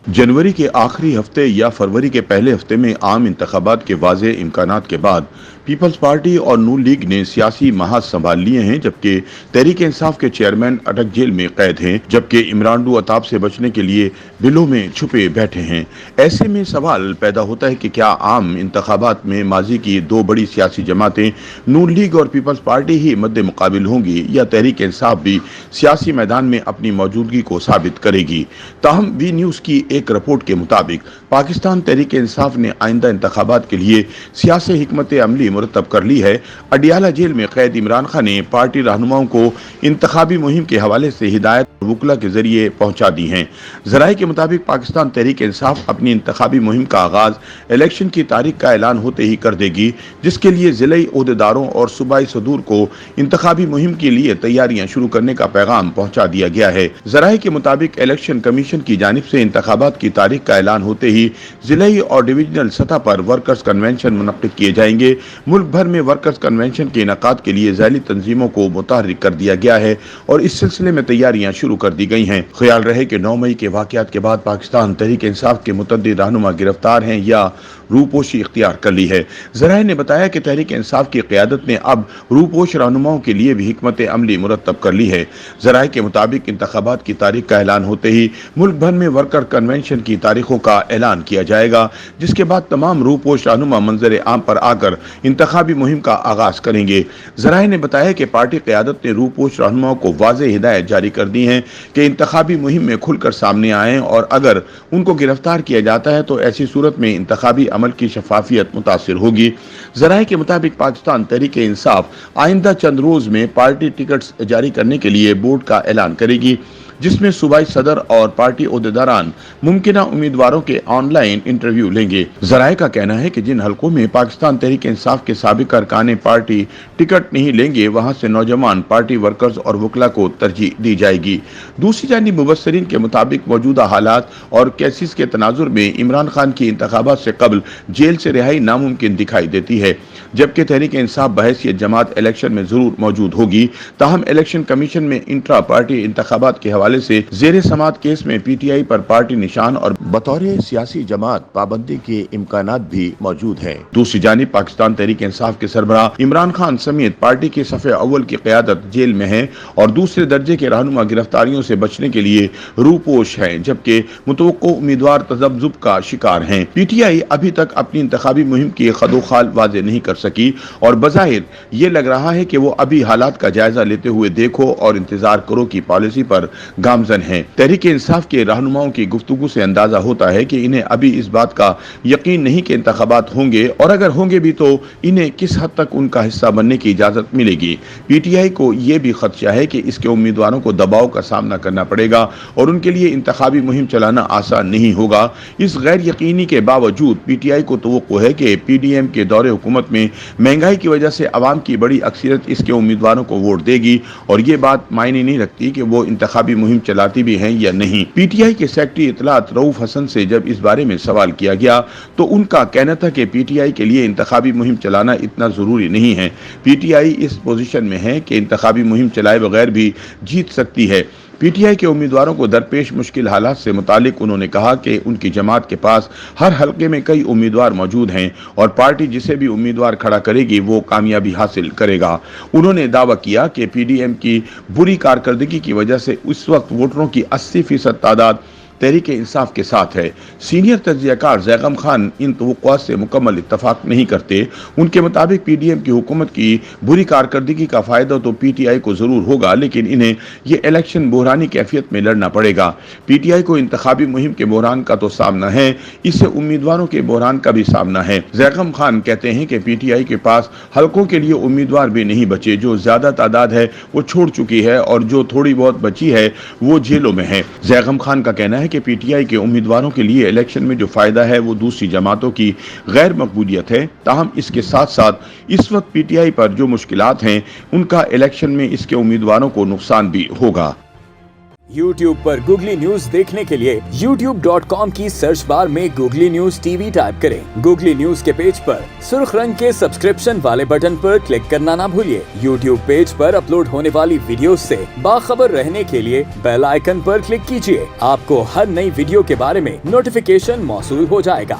जनवरी के आखिरी हफ्ते या फरवरी के पहले हफ्ते में आम इंतखाबात के वाज़े इम्कानात के बाद पीपल्स पार्टी और नून लीग ने सियासी महाज संभाल लिए हैं, जबकि तहरीक इंसाफ के चेयरमैन अटक जेल में कैद हैं, जबकि इमरान अताब से बचने के लिए बिलों में छुपे बैठे हैं। ऐसे में सवाल पैदा होता है कि क्या आम इंतखाबात में माजी की दो बड़ी सियासी जमातें नून लीग और पीपल्स पार्टी ही मद्दे मुकाबिल होंगी या तहरीक इंसाफ भी सियासी मैदान में अपनी मौजूदगी को साबित करेगी। ताहम वी न्यूज़ की एक रिपोर्ट के मुताबिक पाकिस्तान तहरीक इंसाफ ने आइंदा इंतखाबात के लिए सियासी हिकमत अमली मुरतब कर ली है। अडियाला जेल में कैद इमरान खान ने पार्टी रहनुमाओं को इंतखाबी मुहिम के हवाले से हिदायत वुकला के जरिए पहुंचा दी हैं। जराये के मुताबिक पाकिस्तान तहरीक इंसाफ अपनी इंतखाबी मुहिम का आगाज इलेक्शन की तारीख का ऐलान होते ही कर देगी, जिसके लिए जिलाई ओहदेदारों और सूबाई सदूर को इंतखाबी मुहिम के लिए तैयारियां शुरू करने का पैगाम पहुंचा दिया गया है। जराये के मुताबिक इलेक्शन कमीशन की जानिब से इंतखाबात की तारीख का ऐलान होते ही जिलाई और डिविजनल सतह पर वर्कर्स कन्वेंशन मुनक्किद किए जाएंगे। मुल्क भर में वर्कर्स कन्वेंशन के इनेकाद के लिए ज़ैली तंजीमों को मुतहर्रिक कर दिया गया है और इस सिलसिले में तैयारियां शुरू कर दी गई हैं। ख्याल रहे कि 9 मई के वाक़यात के बाद पाकिस्तान तहरीक इंसाफ के मुतअद्दिद रहनुमा गिरफ्तार हैं या रूपोशी इख्तियार कर ली है। ज़राए ने बताया कि तहरीक इंसाफ की क़यादत ने अब रूपोश रहनुमाओं के लिए भी हिकमत अमली मुरतब कर ली है। ज़राए के मुताबिक इंतखाबात की तारीख का ऐलान होते ही मुल्क भर में वर्कर कन्वेंशन की तारीखों का ऐलान किया जाएगा, जिसके बाद तमाम रूपोश रहनुमा मंजर आम पर आकर इंतखाबी मुहिम का आगाज करेंगे। ज़राए ने बताया कि पार्टी क़यादत ने रूपोश रहनुमाओं को वाज़ेह हिदायत जारी कर दी हैं कि इंतखाबी मुहिम में खुलकर सामने आएँ और अगर उनको गिरफ्तार किया जाता है तो ऐसी सूरत में इंतखाबी अमल की शफाफियत मुतासिर होगी। ज़राए के मुताबिक पाकिस्तान तहरीक इंसाफ आइंदा चंद रोज में पार्टी टिकट्स जारी करने के लिए बोर्ड का ऐलान करेगी, जिसमें सूबाई सदर और पार्टी ओहदेदारान मुमकिना उम्मीदवारों के ऑनलाइन इंटरव्यू लेंगे। ज़राए का कहना है कि जिन हलकों में पाकिस्तान तहरीक इंसाफ के साबिक अरकान पार्टी टिकट नहीं लेंगे, वहां से नौजवान पार्टी वर्कर्स और वकला को तरजीह दी जाएगी। दूसरी जानिब मुबस्सरीन के मुताबिक मौजूदा हालात और केसेस के तनाजुर में इमरान खान की इंतखाबात से कबल जेल से रिहाई नामुमकिन दिखाई देती है, जबकि तहरीक इंसाफ बहैसियत जमात इलेक्शन में जरूर मौजूद होगी। ताहम इलेक्शन कमीशन में इंट्रा पार्टी इंतखाबात के हवाले से जेर समात केस में पीटीआई पर पार्टी निशान और बतौर सियासी जमात पाबंदी के इम्कानात भी मौजूद है। दूसरी जानिब पाकिस्तान तहरीक इंसाफ के सरबराह इमरान खान समेत पार्टी के सफ़े अव्वल की क़यादत जेल में है और दूसरे दर्जे के रहनुमा गिरफ्तारियों से बचने के लिए रूपोश हैं, जबकि मुतवक्को उम्मीदवार तज़ब्ज़ुब का शिकार हैं। पीटीआई अभी तक अपनी इंतखाबी मुहिम की खदोखाल वाज़े नहीं कर सकी और बज़ाहिर ये लग रहा है कि वो अभी हालात का जायजा लेते हुए देखो और इंतजार करो की पॉलिसी पर गामजन है। तहरीक इंसाफ के रहनुमाओं की गुफ्तगू से अंदाजा होता है कि इन्हें अभी इस बात का यकीन नहीं कि इंतखाबात होंगे और अगर होंगे भी तो इन्हें किस हद तक उनका हिस्सा बनने की इजाजत मिलेगी। पीटीआई को यह भी खदशा है कि इसके उम्मीदवारों को दबाव का सामना करना पड़ेगा और उनके लिए इंतखाबी मुहिम चलाना आसान नहीं होगा। इस गैर यकीनी के बावजूद पीटीआई को तवक्को है कि पीडीएम के दौरे हुकूमत में महंगाई की वजह से अवाम की बड़ी अक्सरियत इसके उम्मीदवारों को वोट देगी और ये बात मायने नहीं रखती कि वो इंतखाबी मुहिम चलाती भी हैं या नहीं। पीटीआई के सेक्रेटरी इत्तलात रऊफ हसन से जब इस बारे में सवाल किया गया तो उनका कहना था कि पीटीआई के लिए इंतखाबी मुहिम चलाना इतना जरूरी नहीं है। पीटीआई इस पोजीशन में है कि इंतखाबी मुहिम चलाए बगैर भी जीत सकती है। पीटीआई के उम्मीदवारों को दरपेश मुश्किल हालात से मुतालिक उन्होंने कहा कि उनकी जमात के पास हर हलके में कई उम्मीदवार मौजूद हैं और पार्टी जिसे भी उम्मीदवार खड़ा करेगी वो कामयाबी हासिल करेगा। उन्होंने दावा किया कि पीडीएम की बुरी कारकर्दगी की वजह से इस वक्त वोटरों की 80% तादाद तहरीक इंसाफ के साथ है। सीनियर तज्ज़ियाकार ज़ैगम खान इन तवक्कुआत से मुकम्मल इत्तफाक नहीं करते। उनके मुताबिक पीडीएम की हुकूमत की बुरी कारकर्दगी का फ़ायदा तो पीटीआई को ज़रूर होगा, लेकिन इन्हें ये इलेक्शन बहरानी कैफियत में लड़ना पड़ेगा। पीटीआई को इंतखाबी मुहिम के बहरान का तो सामना है, इससे उम्मीदवारों के बहरान का भी सामना है। ज़ैगम खान कहते हैं कि पीटीआई के पास हलकों के लिए उम्मीदवार भी नहीं बचे। जो ज़्यादा तादाद है वो छोड़ चुकी है और जो थोड़ी बहुत बची है वो जेलों में है। ज़ैगम खान का कहना है कि पीटीआई के उम्मीदवारों के लिए इलेक्शन में जो फायदा है वो दूसरी जमातों की गैर मकबूलियत है। ताहम इसके साथ साथ इस वक्त पीटीआई पर जो मुश्किलात हैं उनका इलेक्शन में इसके उम्मीदवारों को नुकसान भी होगा। YouTube पर गूगली न्यूज देखने के लिए youtube.com की सर्च बार में गूगली न्यूज टीवी टाइप करें। गूगली न्यूज के पेज पर सुर्ख रंग के सब्सक्रिप्शन वाले बटन पर क्लिक करना ना भूलिए। YouTube पेज पर अपलोड होने वाली वीडियोस से बाखबर रहने के लिए बेल आइकन पर क्लिक कीजिए। आपको हर नई वीडियो के बारे में नोटिफिकेशन मौसूल हो जाएगा।